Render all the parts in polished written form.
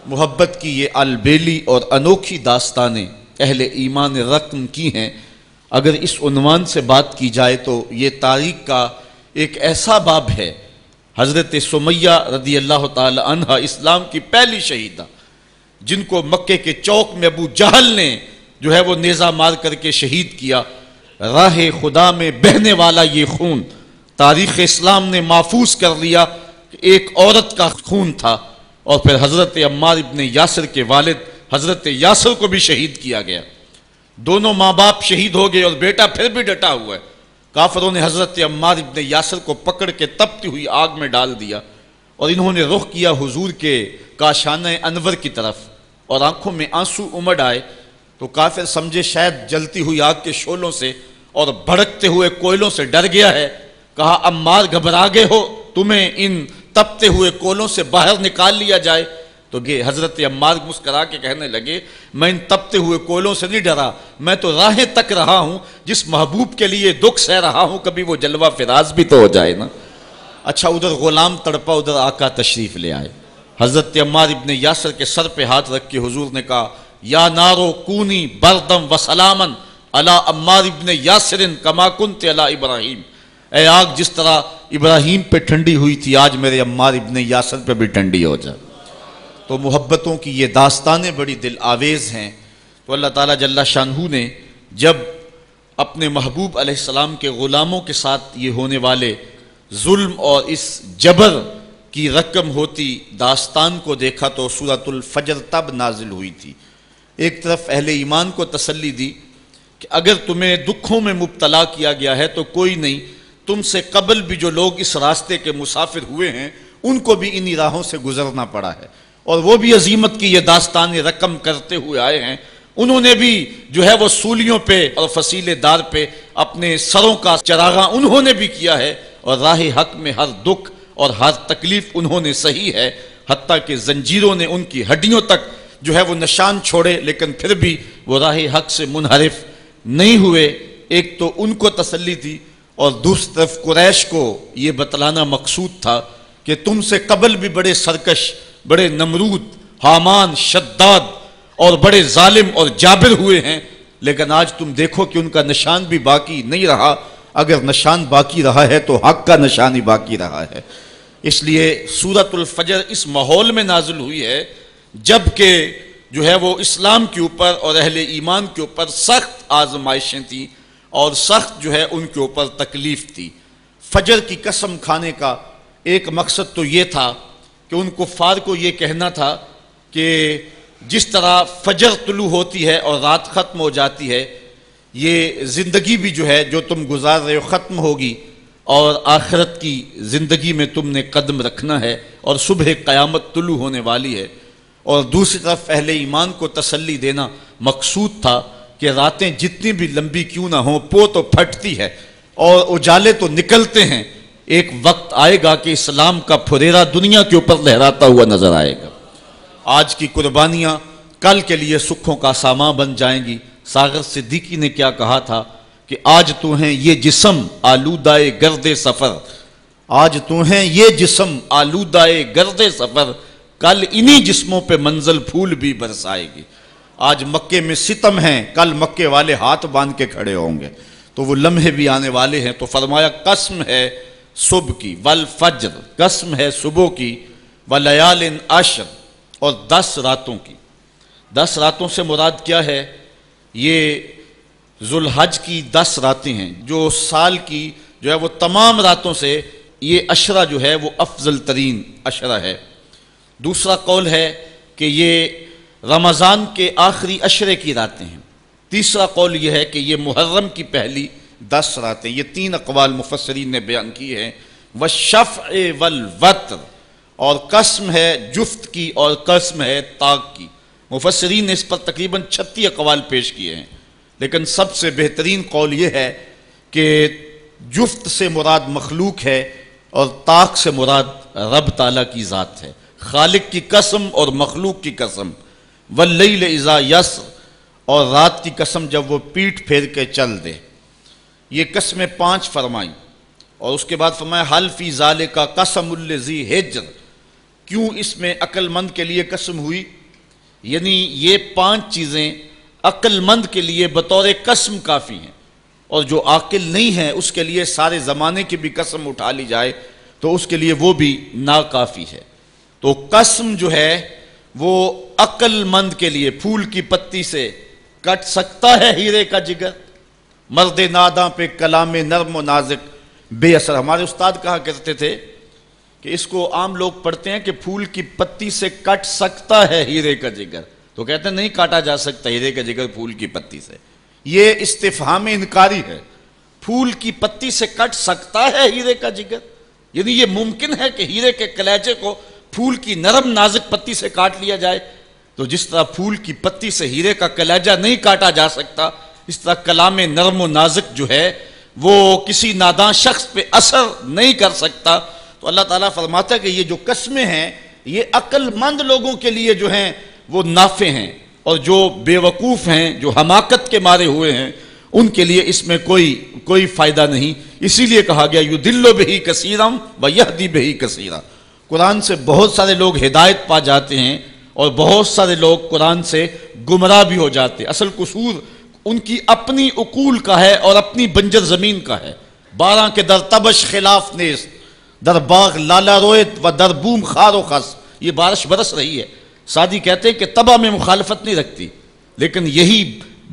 محبت کی یہ البیلی اور انوکھی داستانیں اہل ایمان رقم کی ہیں۔ اگر اس عنوان سے بات کی جائے تو یہ تاریخ کا ایک ایسا باب ہے۔ حضرت سمیہ رضی اللہ تعالی عنہ اسلام کی پہلی شہیدہ، جن کو مکے کے چوک میں ابو جہل نے جو ہے وہ نیزہ مار کر کے شہید کیا۔ راہ خدا میں بہنے والا یہ خون تاریخ اسلام نے محفوظ کر لیا کہ ایک عورت کا خون تھا، اور پھر حضرت عمار ابن یاسر کے والد حضرت یاسر کو بھی شہید کیا گیا۔ دونوں ماں باپ شہید ہو گئے اور بیٹا پھر بھی ڈٹا ہوا ہے۔ کافروں نے حضرت عمار ابن یاسر کو پکڑ کے تپتی ہوئی آگ میں ڈال دیا، اور انہوں نے رخ کیا حضور کے کاشانہ انور کی طرف، اور آنکھوں میں آنسو امڑ آئے تو کافر سمجھے شاید جلتی ہوئی آگ کے شعلوں سے اور بھڑکتے ہوئے کوئلوں سے ڈر گیا ہے۔ کہا عمار گھبرا گئے ہو، تمہیں ان تپتے ہوئے کوئلوں سے باہر نکال لیا جائے؟ تو یہ حضرت عمار مسکرا کے کہنے لگے میں ان تپتے ہوئے کوئلوں سے نہیں ڈرا، میں تو راہیں تک رہا ہوں، جس محبوب کے لیے دکھ سہ رہا ہوں کبھی وہ جلوہ فراز بھی تو ہو جائے نا۔ اچھا ادھر غلام تڑپا، ادھر آقا تشریف لے آئے۔ حضرت عمار ابن یاسر کے سر پہ ہاتھ رکھ کے حضور نے کہا یا نارو کونی بردم و سلامن علی عمار ابن یاسر کما کنت علی ابراہیم، اے آگ جس طرح ابراہیم پہ ٹھنڈی ہوئی تھی آج میرے عمار ابن یاسر پہ بھی ٹھنڈی ہو جائے۔ تو محبتوں کی یہ داستانیں بڑی دل آویز ہیں۔ تو اللہ تعالیٰ جل شانہ نے جب اپنے محبوب علیہ السلام کے غلاموں کے ساتھ یہ ہونے والے ظلم اور اس جبر کی رقم ہوتی داستان کو دیکھا تو سورۃ الفجر تب نازل ہوئی تھی۔ ایک طرف اہل ایمان کو تسلی دی کہ اگر تمہیں دکھوں میں مبتلا کیا گیا ہے تو کوئی نہیں، تم سے قبل بھی جو لوگ اس راستے کے مسافر ہوئے ہیں ان کو بھی انہی راہوں سے گزرنا پڑا ہے، اور وہ بھی عظیمت کی یہ داستان رقم کرتے ہوئے آئے ہیں۔ انہوں نے بھی جو ہے وہ سولیوں پہ اور فصیلے دار پہ اپنے سروں کا چراغاں انہوں نے بھی کیا ہے، اور راہ حق میں ہر دکھ اور ہر تکلیف انہوں نے سہی ہے، حتیٰ کہ زنجیروں نے ان کی ہڈیوں تک جو ہے وہ نشان چھوڑے، لیکن پھر بھی وہ راہ حق سے منحرف نہیں ہوئے۔ ایک تو ان کو تسلی تھی، اور دوسری طرف قریش کو یہ بتلانا مقصود تھا کہ تم سے قبل بھی بڑے سرکش، بڑے نمرود، حامان، شداد اور بڑے ظالم اور جابر ہوئے ہیں، لیکن آج تم دیکھو کہ ان کا نشان بھی باقی نہیں رہا۔ اگر نشان باقی رہا ہے تو حق کا نشان ہی باقی رہا ہے۔ اس لیے سورۃ الفجر اس ماحول میں نازل ہوئی ہے جب کہ جو ہے وہ اسلام کے اوپر اور اہل ایمان کے اوپر سخت آزمائشیں تھیں، اور سخت جو ہے ان کے اوپر تکلیف تھی۔ فجر کی قسم کھانے کا ایک مقصد تو یہ تھا کہ ان کفار کو یہ کہنا تھا کہ جس طرح فجر طلوع ہوتی ہے اور رات ختم ہو جاتی ہے، یہ زندگی بھی جو ہے جو تم گزار رہے ہو ختم ہوگی، اور آخرت کی زندگی میں تم نے قدم رکھنا ہے، اور صبح قیامت طلوع ہونے والی ہے۔ اور دوسری طرف اہل ایمان کو تسلی دینا مقصود تھا کہ راتیں جتنی بھی لمبی کیوں نہ ہوں، پو تو پھٹتی ہے اور اجالے تو نکلتے ہیں، ایک وقت آئے گا کہ اسلام کا پھریرا دنیا کے اوپر لہراتا ہوا نظر آئے گا۔ آج کی قربانیاں کل کے لیے سکھوں کا سامان بن جائیں گی۔ ساغر صدیقی نے کیا کہا تھا کہ آج تو ہیں یہ جسم آلودائے گرد سفر، آج تو ہیں یہ جسم آلودائے گرد سفر، کل انہی جسموں پہ منزل پھول بھی برسائے گی۔ آج مکے میں ستم ہیں، کل مکے والے ہاتھ باندھ کے کھڑے ہوں گے، تو وہ لمحے بھی آنے والے ہیں۔ تو فرمایا قسم ہے صبح کی والفجر، قسم ہے صبح کی، ولیال عشر، اور 10 راتوں کی۔ 10 راتوں سے مراد کیا ہے؟ یہ ذوالحج کی 10 راتیں ہیں، جو سال کی جو ہے وہ تمام راتوں سے یہ عشرہ جو ہے وہ افضل ترین عشرہ ہے۔ دوسرا قول ہے کہ یہ رمضان کے آخری عشرے کی راتیں ہیں۔ تیسرا قول یہ ہے کہ یہ محرم کی پہلی 10 راتیں۔ یہ 3 اقوال مفسرین نے بیان کی ہیں۔ والشفع والوتر، اور قسم ہے جفت کی اور قسم ہے طاق کی۔ مفسرین نے اس پر تقریباً 36 اقوال پیش کیے ہیں، لیکن سب سے بہترین قول یہ ہے کہ جفت سے مراد مخلوق ہے اور طاق سے مراد رب تعالیٰ کی ذات ہے۔ خالق کی قسم اور مخلوق کی قسم، واللیل اذا یسر، اور رات کی قسم جب وہ پیٹھ پھیر کے چل دے۔ یہ قسمیں 5 فرمائیں، اور اس کے بعد فرمایا حل فی ذالک قسم الذی حجر، کیوں اس میں عقل مند کے لیے قسم ہوئی؟ یعنی یہ 5 چیزیں عقل مند کے لیے بطور قسم کافی ہیں، اور جو عاقل نہیں ہے اس کے لیے سارے زمانے کی بھی قسم اٹھا لی جائے تو اس کے لیے وہ بھی ناکافی ہے۔ تو قسم جو ہے وہ عقل مند کے لیے پھول کی پتی سے کٹ سکتا ہے ہیرے کا جگر، مرد ناداں پہ کلام نرم و نازک بے اثر۔ ہمارے استاد کہا کرتے تھے کہ اس کو عام لوگ پڑھتے ہیں کہ پھول کی پتی سے کٹ سکتا ہے ہیرے کا جگر، تو کہتے ہیں نہیں کاٹا جا سکتا ہیرے کا جگر پھول کی پتی سے۔ یہ استفہام انکاری ہے، پھول کی پتی سے کٹ سکتا ہے ہیرے کا جگر، یعنی یہ ممکن ہے کہ ہیرے کے کلیجے کو پھول کی نرم نازک پتی سے کاٹ لیا جائے؟ تو جس طرح پھول کی پتی سے ہیرے کا کلیجہ نہیں کاٹا جا سکتا، اس طرح کلام نرم و نازک جو ہے وہ کسی ناداں شخص پہ اثر نہیں کر سکتا۔ تو اللہ تعالیٰ فرماتا ہے کہ یہ جو قسمیں ہیں یہ عقل مند لوگوں کے لیے جو ہیں وہ نافع ہیں، اور جو بے وقوف ہیں، جو حماقت کے مارے ہوئے ہیں، ان کے لیے اس میں کوئی فائدہ نہیں۔ اسی لیے کہا گیا یُضِلُّ بِهِ کثیرا وَیَہْدِی بِهِ کثیرا۔ قرآن سے بہت سارے لوگ ہدایت پا جاتے ہیں اور بہت سارے لوگ قرآن سے گمراہ بھی ہو جاتے ہیں۔ اصل قصور ان کی اپنی عقول کا ہے اور اپنی بنجر زمین کا ہے۔ 12 کے در تبش خلاف نیست، در باغ لالا رویت و در بوم خار و خس۔ یہ بارش برس رہی ہے، سعدی کہتے ہیں کہ تباہ میں مخالفت نہیں رکھتی، لیکن یہی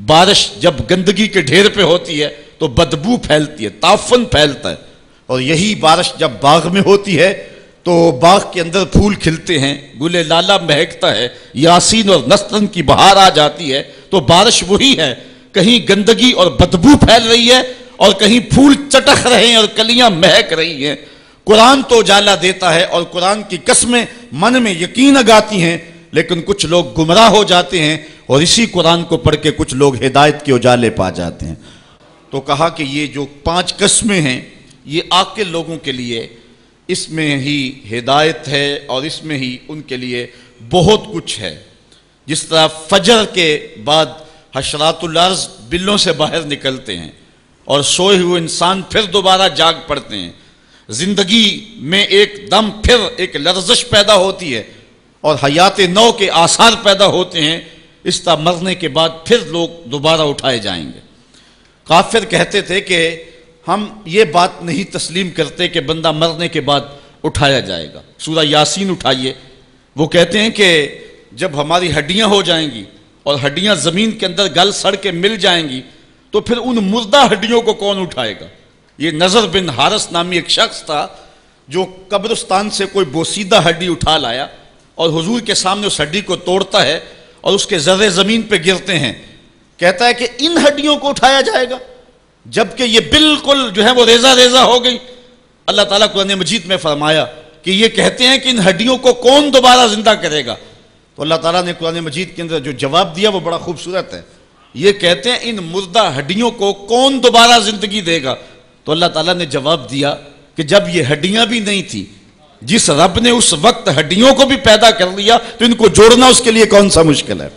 بارش جب گندگی کے ڈھیر پہ ہوتی ہے تو بدبو پھیلتی ہے، تعفن پھیلتا ہے، اور یہی بارش جب باغ میں ہوتی ہے تو باغ کے اندر پھول کھلتے ہیں، گل لالا مہکتا ہے، یاسین اور نسترن کی بہار آ جاتی ہے۔ تو بارش وہی ہے، کہیں گندگی اور بدبو پھیل رہی ہے اور کہیں پھول چٹخ رہے ہیں اور کلیاں مہک رہی ہیں۔ قرآن تو اجالا دیتا ہے اور قرآن کی قسمیں من میں یقین اگاتی ہیں، لیکن کچھ لوگ گمراہ ہو جاتے ہیں اور اسی قرآن کو پڑھ کے کچھ لوگ ہدایت کے اجالے پا جاتے ہیں۔ تو کہا کہ یہ جو 5 قسمیں ہیں یہ عاقل لوگوں کے لیے اس میں ہی ہدایت ہے اور اس میں ہی ان کے لیے بہت کچھ ہے۔ جس طرح فجر کے بعد حشرات الارض بلوں سے باہر نکلتے ہیں اور سوئے ہوئے انسان پھر دوبارہ جاگ پڑتے ہیں، زندگی میں ایک دم پھر ایک لرزش پیدا ہوتی ہے اور حیات نو کے آثار پیدا ہوتے ہیں، اس طرح مرنے کے بعد پھر لوگ دوبارہ اٹھائے جائیں گے۔ کافر کہتے تھے کہ ہم یہ بات نہیں تسلیم کرتے کہ بندہ مرنے کے بعد اٹھایا جائے گا۔ سورہ یاسین اٹھائیے، وہ کہتے ہیں کہ جب ہماری ہڈیاں ہو جائیں گی اور ہڈیاں زمین کے اندر گل سڑ کے مل جائیں گی تو پھر ان مردہ ہڈیوں کو کون اٹھائے گا؟ یہ نضر بن حارث نامی ایک شخص تھا جو قبرستان سے کوئی بوسیدہ ہڈی اٹھا لایا اور حضور کے سامنے اس ہڈی کو توڑتا ہے اور اس کے ذرے زمین پہ گرتے ہیں، کہتا ہے کہ ان ہڈیوں کو اٹھایا جائے گا جبکہ یہ بالکل جو ہے وہ ریزہ ریزہ ہو گئی۔ اللہ تعالیٰ قرآن مجید میں فرمایا کہ یہ کہتے ہیں کہ ان ہڈیوں کو کون دوبارہ زندہ کرے گا؟ تو اللہ تعالیٰ نے قرآن مجید کے اندر جو جواب دیا وہ بڑا خوبصورت ہے۔ یہ کہتے ہیں ان مردہ ہڈیوں کو کون دوبارہ زندگی دے گا؟ تو اللہ تعالیٰ نے جواب دیا کہ جب یہ ہڈیاں بھی نہیں تھی، جس رب نے اس وقت ہڈیوں کو بھی پیدا کر لیا تو ان کو جوڑنا اس کے لیے کون سا مشکل ہے؟